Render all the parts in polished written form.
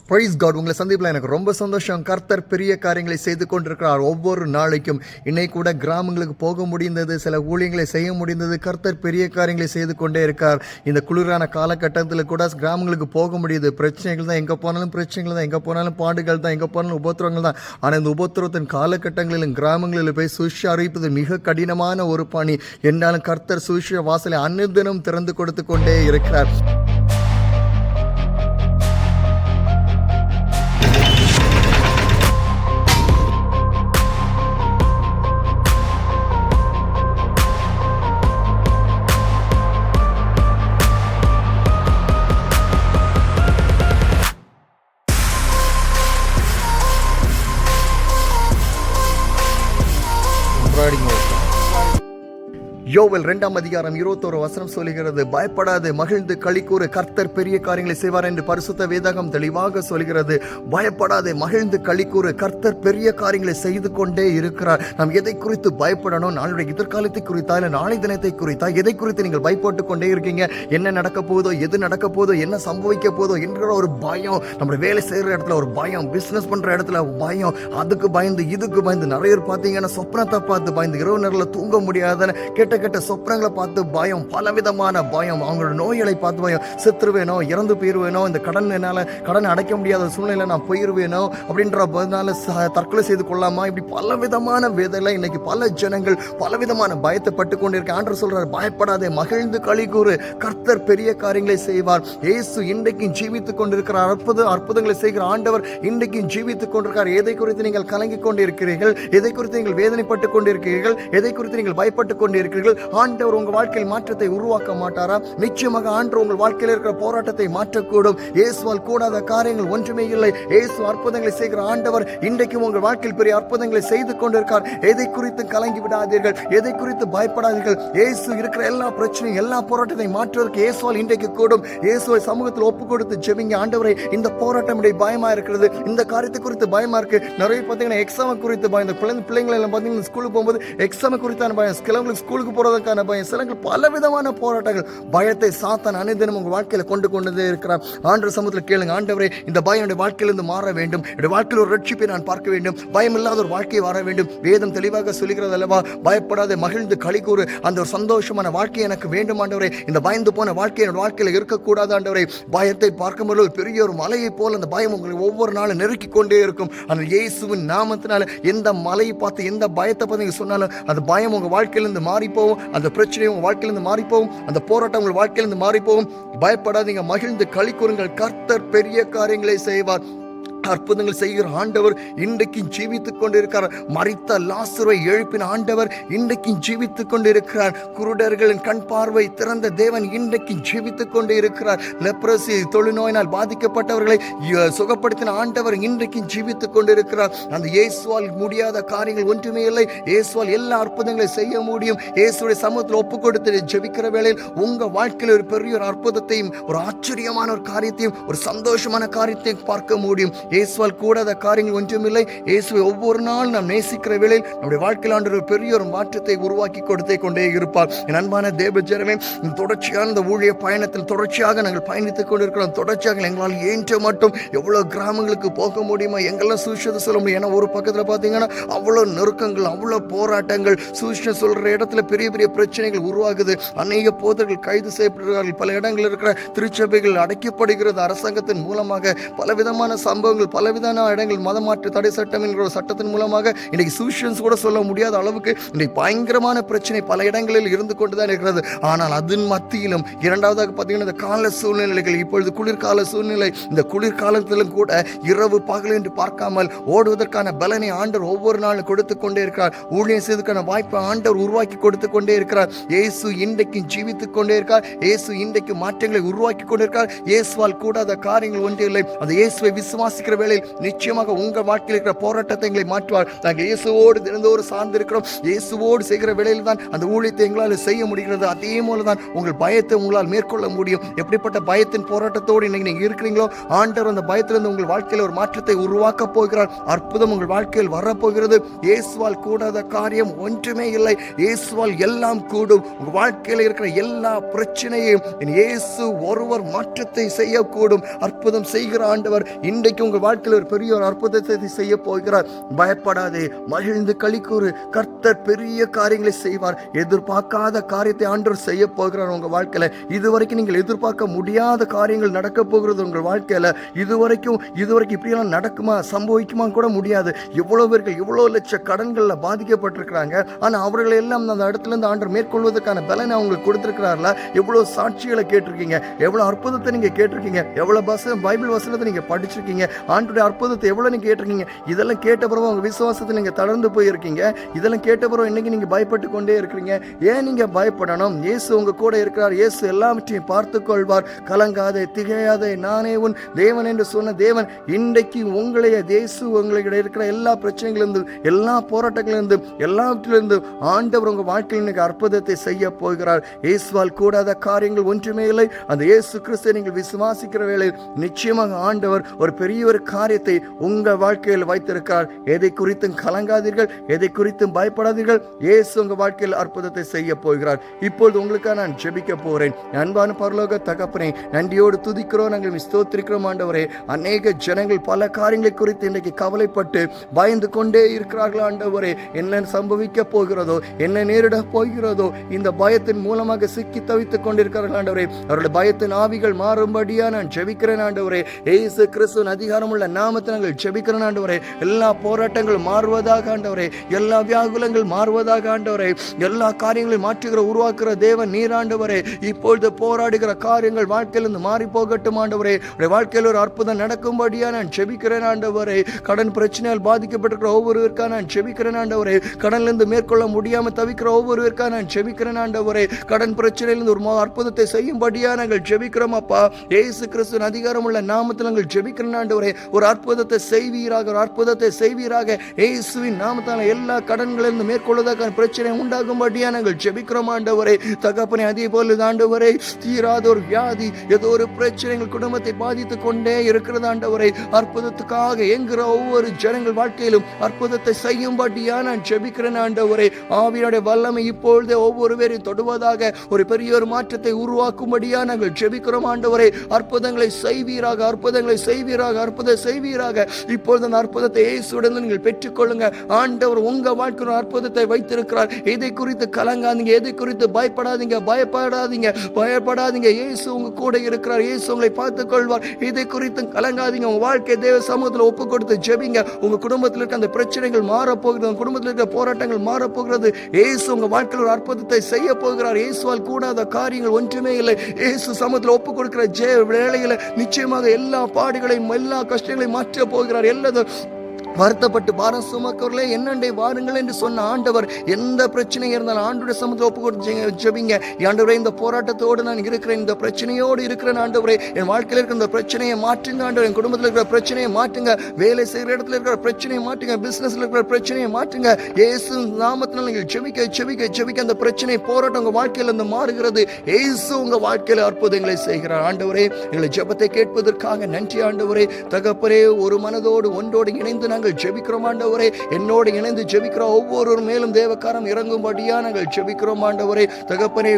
Price God. உங்களை சந்திப்பில் எனக்கு ரொம்ப சந்தோஷம். கர்த்தர் பெரிய காரியங்களை செய்து கொண்டிருக்கிறார். ஒவ்வொரு நாளைக்கும் இன்னைக்கு கூட கிராமங்களுக்கு போக முடிந்தது, சில ஊழியங்களை செய்ய முடிந்தது. கர்த்தர் பெரிய காரியங்களை செய்து கொண்டே இருக்கார். இந்த குளிரான காலகட்டத்தில் கூட கிராமங்களுக்கு போக முடியுது. பிரச்சனைகள் தான், எங்கே போனாலும் பிரச்சனைகள் தான், எங்கே போனாலும் பாடுகள் தான், எங்கே போனாலும் உபத்திரவங்கள் தான். ஆனால் இந்த உபத்திரத்தின் காலகட்டங்களிலும் கிராமங்களில் போய் சுவிச அறிவிப்பது மிக கடினமான ஒரு பணி. என்றாலும் கர்த்தர் சுவிச வாசலை அனுதினம் திறந்து கொடுத்து கொண்டே இருக்கிறார். யோவேல் 2:21 சொல்கிறது, பயப்படாது, மகிழ்ந்து களிக்கூறு, கர்த்தர் பெரிய காரியங்களை செய்வார் என்று பரிசுத்த வேதகம் தெளிவாக சொல்கிறது. பயப்படாதே, மகிழ்ந்து களிக்கூறு, கர்த்தர் பெரிய காரியங்களை செய்து கொண்டே இருக்கிறார். நாம் எதை குறித்து பயப்படணும்? நாளுடைய எதிர்காலத்தை குறித்தா, இல்லை நாளை தினத்தை குறித்தா, எதை குறித்து நீங்கள் பயப்பட்டு கொண்டே இருக்கீங்க? என்ன நடக்க போதோ, எது நடக்க போதோ, என்ன சம்பவிக்க போதோ என்கிற ஒரு பயம். நம்முடைய வேலை செய்கிற இடத்துல ஒரு பயம், பிஸ்னஸ் பண்ற இடத்துல பயம், அதுக்கு பயந்து இதுக்கு பயந்து. நிறைய பேர் பார்த்தீங்கன்னா சொப்னத்தை பார்த்து பயந்து, இரவு நேரத்தில் தூங்க முடியாத கேட்ட சொப்னங்களை பார்த்து பயம், பலவிதமான பயம். அவங்களோட நோய்களை பார்த்து பயம், செத்துருவேனோ, இறந்து போயிருவேனோ, இந்த கடன் அடைக்க முடியாத சூழ்நிலை நான் போயிருவேனோ அப்படின்ற தற்கொலை செய்து கொள்ளாமா, இப்படி பலவிதமான வேதனை. இன்னைக்கு பல ஜனங்கள் பலவிதமான பயத்தை பட்டு கொண்டிருக்க. ஆண்டவர் சொல்றார், பயப்படாதே, மகிழ்ந்து களிகூறு, கர்த்தர் பெரிய காரியங்களை செய்வார். இயேசு இன்றைக்கும் ஜீவித்துக் கொண்டிருக்கிறார். அற்புதங்களை செய்கிற ஆண்டவர் இன்றைக்கும் ஜீவித்துக் கொண்டிருக்கிறார். எதை குறித்து நீங்கள் கலங்கிக் கொண்டிருக்கிறீர்கள்? எதை குறித்து நீங்கள் வேதனைப்பட்டுக் கொண்டிருக்கிறீர்கள்? எதை குறித்து நீங்கள் பயப்பட்டுக் கொண்டிருக்கிறீர்கள்? ஆண்டவர் உங்கள் வாழ்க்கையில் மாற்றத்தை உருவாக்க மாட்டாரா? நிச்சயமாக ஆண்டவர் உங்கள் வாழ்க்கையில் இருக்கிற போராட்டத்தை மாற்றக்கூடும். இயேசுவால் கூடாத காரியங்கள் ஒன்றுமே இல்லை. இயேசு அற்புதங்களை செய்கிற ஆண்டவர் இன்றைக்கும் உங்கள் வாழ்க்கையில் பெரிய அற்புதங்களை செய்து கொண்டிருக்கார். எதை குறித்து கலங்கி விடாதீர்கள், எதை குறித்து பயப்படாதீர்கள். இயேசு இருக்கிற எல்லா பிரச்சனையும், எல்லா போராட்டத்தை மாற்றுவதற்கு இயேசுவால் இன்றைக்கு கூடும். இயேசுவை சமூகத்தில் ஒப்பு கொடுத்து ஜெபிங்க. ஆண்டவரை, இந்த போராட்டம் பயமா இருக்கிறது, இந்த காரியத்தை குறித்து பயமா இருக்கு. நிறைய பார்த்தீங்கன்னா எக்ஸாம் குறித்து பயம். இந்த பிள்ளைங்களை எல்லாம் பார்த்தீங்கன்னா ஸ்கூலுக்கு போகும்போது எக்ஸாம் குறித்தான பயம், கிழமைகளுக்கு ஸ்கூலுக்கு போறதுக்கான பயம், சிலங்கள் பலவிதமான போராட்டங்கள். பயத்தை சாத்தான் அனைத்திலும் உங்கள் வாழ்க்கையில கொண்டே இருக்கிறார். ஆண்டவர் சமூகத்தில் கேளுங்க, ஆண்டவரே, இந்த பயம் என்னுடைய வாழ்க்கையிலிருந்து மாற வேண்டும். என்னுடைய வாழ்க்கையில் ஒரு ரட்சிப்பை நான் பார்க்க வேண்டும். பயம் இல்லாத ஒரு வாழ்க்கையை வர வேண்டும். வேதம் தெளிவாக சொல்லுகிறது அல்லவா, பயப்படாத, மகிழ்ந்து களிக்கூறு, அந்த ஒரு சந்தோஷமான வாழ்க்கை எனக்கு வேண்டும் ஆண்டவரே. இந்த பயந்து போன வாழ்க்கை என்னோட வாழ்க்கையில் இருக்கக்கூடாது ஆண்டவரே. பயத்தை பார்க்கும்போது பெரிய ஒரு மலையை போல அந்த பயம் உங்களை ஒவ்வொரு நாளும் நெருக்கி கொண்டே இருக்கும். அந்த இயேசுவின் நாமத்தினால எந்த மலையை பார்த்து, எந்த பயத்தை பார்த்து நீங்க சொன்னாலும் அந்த பயம் உங்க வாழ்க்கையிலிருந்து மாறி போகும். அந்த பிரச்சனை உங்கள் வாழ்க்கையிலிருந்து மாறி போகும். அந்த போராட்டம் உங்கள் வாழ்க்கையிலிருந்து மாறி போகும். பயப்படாதீங்க, மகிழ்ந்து களி கூறுங்கள், கர்த்தர் பெரிய காரியங்களை செய்வார். அற்புதங்கள் செய்கிற ஆண்டவர் இன்றைக்கு ஜீவித்துக் கொண்டிருக்கிறார். மரித்த லாசருவை எழுப்பின ஆண்டவர் இன்றைக்கு ஜீவித்துக் கொண்டிருக்கிறார். குருடர்களின் கண் பார்வை திறந்த தேவன் இன்றைக்கு ஜீவித்துக் கொண்டு இருக்கிறார். லெப்ரசி தொழுநோயினால் பாதிக்கப்பட்டவர்களை சுகப்படுத்தின ஆண்டவர் இன்றைக்கு ஜீவித்துக் கொண்டிருக்கிறார். அந்த இயேசுவால் முடியாத காரியங்கள் ஒன்றுமே இல்லை. இயேசுவால் எல்லா அற்புதங்களை செய்ய முடியும். இயேசுடைய சமூகத்தில் ஒப்பு கொடுத்து ஜெபிக்கிற வேளையில் உங்க வாழ்க்கையில் ஒரு பெரிய ஒரு அற்புதத்தையும், ஒரு ஆச்சரியமான ஒரு காரியத்தையும், ஒரு சந்தோஷமான காரியத்தையும் பார்க்க முடியும். இயேசுவால் கூடாத காரியங்கள் ஒன்றுமில்லை. இயேசுவை ஒவ்வொரு நாள் நாம் நேசிக்கிற வேளையில் நம்முடைய வாழ்க்கையில் ஆண்டவர் பெரிய ஒரு மாற்றத்தை உருவாக்கி கொடுத்தே கொண்டே இருப்பார். என் அன்பான தேவ ஜனமே, தொடர்ச்சியான இந்த ஊழிய பயணத்தில் தொடர்ச்சியாக நாங்கள் பயணித்துக் கொண்டிருக்கிறோம். தொடர்ச்சியாக எங்களால் ஏற்ற மட்டும் எவ்வளவு கிராமங்களுக்கு போக முடியுமா எங்கெல்லாம் சுவிசேஷத்தை சொல்ல முடியும். ஏன்னா ஒரு பக்கத்தில் பார்த்தீங்கன்னா அவ்வளோ நெருக்கங்கள், அவ்வளோ போராட்டங்கள், சுவிசேஷம் சொல்ற இடத்துல பெரிய பெரிய பிரச்சனைகள் உருவாகுது. அநேக போதர்கள் கைது செய்யப்படுகிறார்கள். பல இடங்களில் இருக்கிற திருச்சபைகள் அடைக்கப்படுகிறது. அரசாங்கத்தின் மூலமாக பலவிதமான சம்பவங்கள், பலவிதமான இடங்கள் மதமாற்று தடை சட்டம் என்கிற சட்டத்தின் மூலமாக இன்னைக்கு சுவிசேஷம் கூட சொல்ல முடியாத அளவுக்கு இன்னைக்கு பயங்கரமான பிரச்சனை பல இடங்களில் இருந்து கொண்டுதான் இருக்கிறது. ஆனால் அதன் மத்தியிலும் இரண்டாவதாக பார்த்தீங்கன்னா இந்த கால சூழ்நிலைகள், இப்பொழுது குளிர்கால சூழ்நிலை. இந்த குளிர்காலத்திலும் கூட இரவு பகல் என்று பார்க்காமல் ஓடுவதற்கான பலனை ஆண்டவர் ஒவ்வொரு நாளும் கொடுத்து கொண்டே இருக்கிறார். ஊழியம் செய்வதற்கான வாய்ப்பை ஆண்டவர் உருவாக்கி கொடுத்து கொண்டே இருக்கிறார். இயேசு இன்றைக்கு ஜீவித்துக் கொண்டே இருக்கார். இயேசு இன்றைக்கு மாற்றங்களை உருவாக்கி கொண்டிருக்கார். இயேசுவால் கூடாத காரியங்கள் ஒன்றும் இல்லை. அந்த இயேசுவை விசுவாசிக்க ஜெபிக்கிற வேளையில் நிச்சயமாக உங்கள் வாழ்க்கையில் இருக்கிற போராட்டத்தை எங்களை மாற்றுவார். நாங்கள் இயேசுவோடு தினந்தோறும் சார்ந்து இருக்கிறோம். இயேசுவோடு செய்கிற வேளையில் தான் அந்த ஊழியத்தை எங்களால் செய்ய முடிகிறது. அதே போல தான் உங்கள் பயத்தை உங்களால் மேற்கொள்ள முடியும். எப்படிப்பட்ட பயத்தின் போராட்டத்தோடு இன்னைக்கு நீங்க இருக்கிறீங்களோ, ஆண்டவர் அந்த பயத்திலிருந்து உங்கள் வாழ்க்கையில் ஒரு மாற்றத்தை உருவாக்க போகிறார். அற்புதம் உங்கள் வாழ்க்கையில் வரப்போகிறது. இயேசுவால் கூடாத காரியம் ஒன்றுமே இல்லை. இயேசுவால் எல்லாம் கூடும். உங்கள் வாழ்க்கையில் இருக்கிற எல்லா பிரச்சனையும் இயேசு ஒருவர் மாற்றத்தை செய்யக்கூடும். அற்புதம் செய்கிற ஆண்டவர் இன்றைக்கு உங்கள் வாழ்க்கையில் ஒரு பெரிய ஒரு அற்புதத்தை செய்ய போகிறார். பயப்படாதே, மகிழ்ந்து களிக்கூறு. கர்த்தர் பெரிய காரியங்களை செய்வார். எதிர்பார்க்காத காரியத்தை ஆண்டவர் செய்ய போகிறார் உங்க வாழ்க்கையில. இதுவரைக்கும் நீங்கள் எதிர்பார்க்க முடியாத காரியங்கள் நடக்க போகிறது உங்கள் வாழ்க்கையில. இதுவரைக்கும் இப்படியெல்லாம் நடக்குமா, சம்பவிக்குமா கூட முடியாது. எவ்வளவு பேர்கள் எவ்வளவு லட்ச கடன்கள்ல பாதிக்கப்பட்டிருக்கிறாங்க. ஆனா அவர்களை எல்லாம் அந்த இடத்துல இருந்து ஆண்டவர் மேற்கொள்வதற்கான பலனை அவங்களுக்கு கொடுத்திருக்கிறார்களா? எவ்வளவு சாட்சிகளை கேட்டிருக்கீங்க, எவ்வளவு அற்புதத்தை நீங்க கேட்டிருக்கீங்க, எவ்வளவு பைபிள் வசனத்தை நீங்க படிச்சிருக்கீங்க, ஆண்டவருடைய அற்புதத்தை எவ்வளவு நீங்க கேட்டிருக்கீங்க. இதெல்லாம் கேட்ட பிறகு உங்க விசுவாசத்தில் நீங்க தளர்ந்து போயிருக்கீங்க. இதெல்லாம் கேட்ட பிறகு இன்னைக்கு நீங்க பயப்பட்டு கொண்டே இருக்கிறீங்க. ஏன் நீங்க பயப்படணும்? இயேசு உங்க கூட இருக்கிறார். இயேசு எல்லாவற்றையும் பார்த்துக் கொள்வார். கலங்காதே, திகையாதே, நானே உன் தேவன் என்று சொன்ன தேவன் இன்றைக்கு உங்களைய இயேசு உங்களிட இருக்கிற எல்லா பிரச்சனைகளிலிருந்து, எல்லா போராட்டங்களிலிருந்து, எல்லாவற்றிலிருந்து ஆண்டவர் உங்க வாழ்க்கையில் இன்னைக்கு அற்புதத்தை செய்ய போகிறார். இயேசுவால் கூடாத காரியங்கள் ஒன்றுமே இல்லை. அந்த இயேசு கிறிஸ்துவை நீங்கள் விசுவாசிக்கிற வேளையில் நிச்சயமாக ஆண்டவர் ஒரு பெரிய ஒரு காரியத்தை உங்க வாழ்க்கையில் வைத்திருக்கிறார். எதை குறித்தும் கலங்காதீர்கள், எதை குறித்தும் பயப்படாதீர்கள். இயேசு உங்க வாழ்க்கையில் அற்புதத்தை செய்ய போகிறார். இப்பொழுது உங்களுக்காக நான் ஜெபிக்க போறேன். அன்பான பரலோக தகப்பனே, நன்றியோடு துதிக்கிறோம், நாங்கள் ஸ்தோத்திரிக்கிறோம் ஆண்டவரே. அநேக ஜனங்கள் பல காரியங்களை குறித்து இன்றைக்கு கவலைப்பட்டு பயந்து கொண்டே இருக்கிறார்கள் ஆண்டவரே. என்ன சம்பவிக்க போகிறதோ, என்ன நேரிட போகிறதோ, இந்த பயத்தின் மூலமாக சிக்கி தவித்துக் கொண்டிருக்கிறார்கள் ஆண்டவரே. அவருடைய பயத்தின் ஆவிகள் மாறும்படியா நான் ஜெபிக்கிறேன் ஆண்டவரே. இயேசு கிறிஸ்துவின் அதிகாரமுள்ள நாமத்தை நாங்கள் ஜெபிக்கிறேன் ஆண்டவரே. எல்லா போராட்டங்கள் மாறுவதாக ஆண்டவரே, எல்லா வியாகுலங்கள் மாறுவதாக ஆண்டவரே, எல்லா காரியங்களையும் மாற்றுகிற உருவாக்குற தேவன் நீர் ஆண்டவரே. இப்பொழுது போராடுகிற காரியங்கள் வாழ்க்கையிலிருந்து மாறி போகட்டும் ஆண்டவரே. வாழ்க்கையில் ஒரு அற்புதம் நடக்கும்படியா நான் ஜெபிக்கிறேன் ஆண்டவரே. கடன் பிரச்சனையால் பாதிக்கப்பட்டிருக்கிற ஒவ்வொருவருக்காக நான் ஜெபிக்கிறேன் ஆண்டவரே. கடனிலிருந்து மேற்கொள்ள முடியாம தவிக்கிற ஒவ்வொருவருக்காக நான் ஜெபிக்கிறேன் ஆண்டவரே. கடன் பிரச்சனையிலிருந்து ஒரு அற்புதத்தை செய்யும்படியா நாங்கள் ஜெபிக்கிறோம் அப்பா. இயேசு கிறிஸ்துவின் அதிகாரம் உள்ள நாமத்தில் நாங்கள் ஜெபிக்கிறேன் ஆண்டவரே. ஒரு அற்புதத்தை செய்வீராக, ஒரு அற்புதத்தை செய்வீராக. இயேசுவின் நாமத்தால் எல்லா கடன்களிலிருந்து மேற்கொள்வதற்கான பிரச்சனை உண்டாகும்படியா நாங்கள் ஜெபிக்கிறோம் ஆண்டவரே. தகப்பனே, அதே போல ஆண்டவரே, தீராத ஒரு வியாதி, ஏதோ ஒரு பிரச்சனைகள் குடும்பத்தை பாதித்துக் கொண்டே இருக்கிறது ஆண்டவரே. அற்புதத்துக்காக என்கிற ஒவ்வொரு ஜனங்கள் வாழ்க்கையிலும் அற்புதத்தை செய்யும்படியா நான் ஜெபிக்கிறேன் ஆண்டவரே. ஆவியுடைய வல்லமை இப்பொழுதே ஒவ்வொரு பேரையும் தொடுவதாக, ஒரு பெரிய ஒரு மாற்றத்தை உருவாக்கும்படியா நாங்கள் ஜெபிக்கிறோம் ஆண்டவரே. அற்புதங்களை செய்வீராக, அற்புதங்களை செய்வீராக, அற்புதம் செய்வீராக. இப்பொழுது அந்த அற்புதத்தை இயேசுவுடன் நீங்கள் பெற்றுக்கொள்ளுங்க ஆண்டவர். உங்க வாழ்க்கையில் அற்புதத்தை வைத்திருக்கிறார். எதை குறித்து கலங்காதீங்க, எதை குறித்து பயப்படாதீங்க, பயப்படாதீங்க. இயேசு உங்க கூட இருக்கிறார். இயேசு உங்களை பார்த்துக் கொள்வார். இதை குறித்து கலங்காதீங்க. உங்க வாழ்க்கை தேவ சமூகத்தில் ஒப்பு கொடுத்து ஜெபிங்க. உங்க குடும்பத்தில் இருக்க அந்த பிரச்சனைகள் மாறப்போகிறது, உங்க குடும்பத்தில் இருக்க போராட்டங்கள் மாறப்போகிறது. இயேசு உங்க வாழ்க்கையில் ஒரு அற்புதத்தை செய்ய போகிறார். இயேசுவால் கூடாத காரியங்கள் ஒன்றுமே இல்லை. இயேசு சமூகத்தில் ஒப்பு கொடுக்கிற வேளையில நிச்சயமாக எல்லா பாடுகளையும் எல்லா கஷ்டங்களையும் மாற்ற போகிறார். எல்லாரும் வருத்தப்பட்டு பாரம் சுமக்கவர்களே என்னண்டே வாருங்கள் என்று சொன்ன ஆண்டவர், எந்த பிரச்சனை இருந்தாலும் ஆண்டவருடைய சமூகத்தில் ஒப்பு கொடுத்து ஜெபிங்க. ஆண்டவரே, இந்த போராட்டத்தோடு நான் இருக்கிறேன், இந்த பிரச்சனையோடு இருக்கிறேன் ஆண்டவரே. என் வாழ்க்கையில் இருக்கிற இந்த பிரச்சனையை மாற்றுங்க ஆண்டவர். என் குடும்பத்தில் இருக்கிற பிரச்சனையை மாற்றுங்க. வேலை செய்கிற இடத்துல இருக்கிற பிரச்சனையை மாற்றுங்க. பிசினஸ்ல இருக்கிற பிரச்சனையை மாற்றுங்க. இயேசு நாமத்தினால் நீங்கள் ஜெபிக்க அந்த பிரச்சனை போராட்டம் உங்க வாழ்க்கையில் இருந்து மாறுகிறது. இயேசு உங்க வாழ்க்கையில் அற்புதங்களை செய்கிறார் ஆண்டவரே. எங்களை ஜெபத்தை கேட்பதற்காக நன்றி ஆண்டவரே. தகப்பரே, ஒரு மனதோடு ஒன்றோடு இணைந்து நாங்கள் ஜெபிக்கிறோம் ஆண்டவரே. என்னோடு இணைந்து ஜெபிக்கிற ஒவ்வொரு மேலும் தேவகாரம் இறங்கும்படியா நாங்கள் ஜெபிக்கிறோம் ஆண்டவரே. தகப்பனே,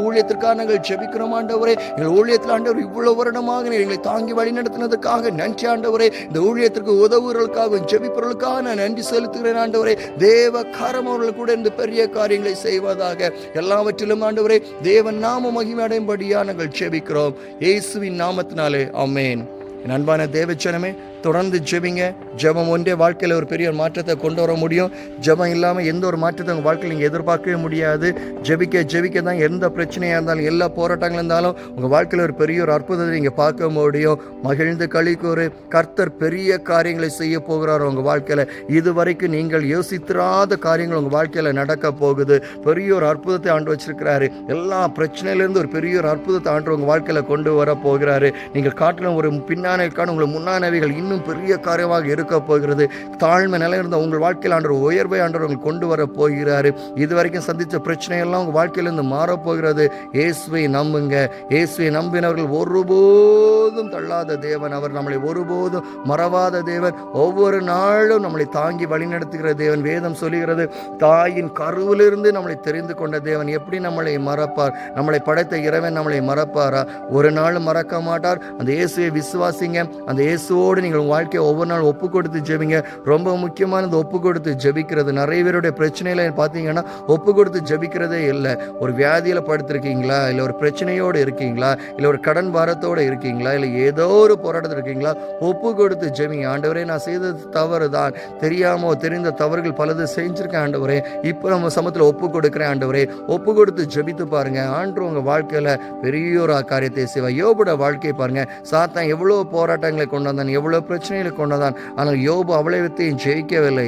ஊழியத்திற்காக நாங்கள் ஜெபிக்கிறோம் ஆண்டவரே. எங்கள் ஊழியத்தில் ஆண்டவர் இவ்வளவு வருடமாக எங்களை தாங்கி வழி நடத்தினதுக்காக நன்றி ஆண்டவரே. இந்த ஊழியத்திற்கு உதவுகளுக்காக ஜெபிப்பவர்களுக்காக நான் நன்றி செலுத்துகிறேன் ஆண்டவரே. தேவகாரம் அவர்கள் கூட இந்த பெரிய காரியங்களை செய்வதாக. எல்லாவற்றிலும் ஆண்டவரே, தேவன் நாம மகிமை அடையும்படியா நாங்கள் ஜெபிக்கிறோம் இயேசுவின் நாமத்தினாலே, ஆமென். என் அன்பான தேவச்சனமே, தொடர்ந்து ஜெபிங்க. ஜெபம் ஒன்றே வாழ்க்கையில் ஒரு பெரிய மாற்றத்தை கொண்டு வர முடியும். ஜெபம் இல்லாமல் எந்த ஒரு மாற்றத்தை உங்கள் வாழ்க்கையில் நீங்கள் எதிர்பார்க்கவே முடியாது. ஜெபிக்க தான் எந்த பிரச்சனையாக இருந்தாலும், எல்லா போராட்டங்கள் இருந்தாலும் உங்கள் வாழ்க்கையில் ஒரு பெரிய ஒரு அற்புதத்தை நீங்கள் பார்க்க முடியும். மகிழ்ந்து களிக்கூறு. கர்த்தர் பெரிய காரியங்களை செய்ய போகிறார் உங்கள் வாழ்க்கையில். இதுவரைக்கும் நீங்கள் யோசித்திராத காரியங்கள் உங்கள் வாழ்க்கையில் நடக்க போகுது. பெரிய ஒரு அற்புதத்தை ஆண்டு வச்சிருக்கிறாரு. எல்லா பிரச்சனையிலிருந்து ஒரு பெரிய ஒரு அற்புதத்தை ஆண்டு உங்கள் வாழ்க்கையில் கொண்டு வர போகிறாரு. நீங்கள் காட்டிலும் ஒரு பின்னானவைக்கான உங்களை முன்னானவைகள் இன்னும் முழுவதும் பெரிய காரியமாக இருக்க போகிறது. தாழ்மை நிலையிருந்த உங்கள் வாழ்க்கையில் ஆண்டவர் உயர்வை ஆண்டவர் உங்களுக்கு கொண்டு வர போகிறாரு. இதுவரைக்கும் சந்தித்த பிரச்சனையெல்லாம் உங்கள் வாழ்க்கையிலிருந்து மாறப்போகிறது. இயேசுவை நம்புங்க. இயேசுவை நம்பினவர்கள் ஒருபோதும் தள்ளாத தேவன். அவர் நம்மளை ஒருபோதும் மறவாத தேவன். ஒவ்வொரு நாளும் நம்மளை தாங்கி வழிநடத்துகிற தேவன். வேதம் சொல்லுகிறது, தாயின் கருவிலிருந்து நம்மளை தெரிந்து கொண்ட தேவன் எப்படி நம்மளை மறப்பார்? நம்மளை படைத்த இறைவன் நம்மளை மறப்பாரா? ஒரு நாளும் மறக்க மாட்டார். அந்த இயேசுவை விசுவாசிங்க. அந்த இயேசுவோடு நீங்கள் உங்கள் வாழ்க்கையை ஒவ்வொரு நாள் ஒப்பு கொடுத்து ஜெபிங்க. ரொம்ப முக்கியமானது ஒப்பு கொடுத்து ஜெபிக்கிறது. நிறைய பேருடைய பிரச்சனையில பார்த்தீங்கன்னா ஒப்பு கொடுத்து ஜெபிக்கிறதே இல்லை. ஒரு வியாதியில் படுத்திருக்கீங்களா, இல்லை ஒரு பிரச்சனையோடு இருக்கீங்களா, இல்லை ஒரு கடன் பாரத்தோடு இருக்கீங்களா, இல்லை ஏதோ ஒரு போராட்டத்தில் இருக்கீங்களா, ஒப்பு கொடுத்து ஜெபிங்க. ஆண்டவரே, நான் செய்தது தவறு தான், தெரியாமோ தெரிந்த தவறுகள் பலது செஞ்சிருக்கேன் ஆண்டவரே, இப்போ நம்ம சமத்தில் ஒப்பு கொடுக்குறேன் ஆண்டவரே. ஒப்பு கொடுத்து ஜெபித்து பாருங்க. ஆண்டவர் உங்கள் வாழ்க்கையில் பெரிய ஒரு காரியத்தை செய்வார். யோபோட வாழ்க்கையை பாருங்க. சாத்தான் எவ்வளோ போராட்டங்களை கொண்டு வந்தான், எவ்வளோ பிரச்சனைகளை கொண்டு வந்தான். ஆனால் யோபு அவ்வளவத்தையும் ஜெயிக்கவில்லை.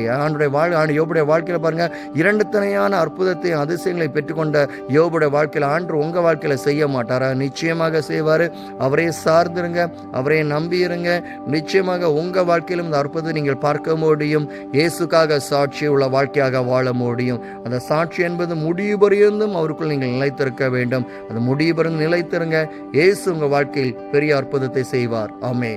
யோபுடைய வாழ்க்கையில் பாருங்க, இரண்டு தனையான அற்புதத்தையும் அதிசயங்களை பெற்றுக்கொண்ட யோபுடைய வாழ்க்கையில் ஆண்டவர் உங்கள் வாழ்க்கையில் செய்ய மாட்டாரா? நிச்சயமாக செய்வார். அவரே சார்ந்திருங்க, அவரே நம்பியிருங்க. நிச்சயமாக உங்கள் வாழ்க்கையிலும் இந்த அற்புதத்தை நீங்கள் பார்க்க முடியும். இயேசுக்காக சாட்சி உள்ள வாழ்க்கையாக வாழ முடியும். அந்த சாட்சி என்பது முடிவு பரியந்தும் அவருக்குள் நீங்கள் நிலைத்திருக்க வேண்டும். அந்த முடிவு பரிந்து நிலைத்திருங்க. இயேசு உங்கள் வாழ்க்கையில் பெரிய அற்புதத்தை செய்வார். ஆமென்.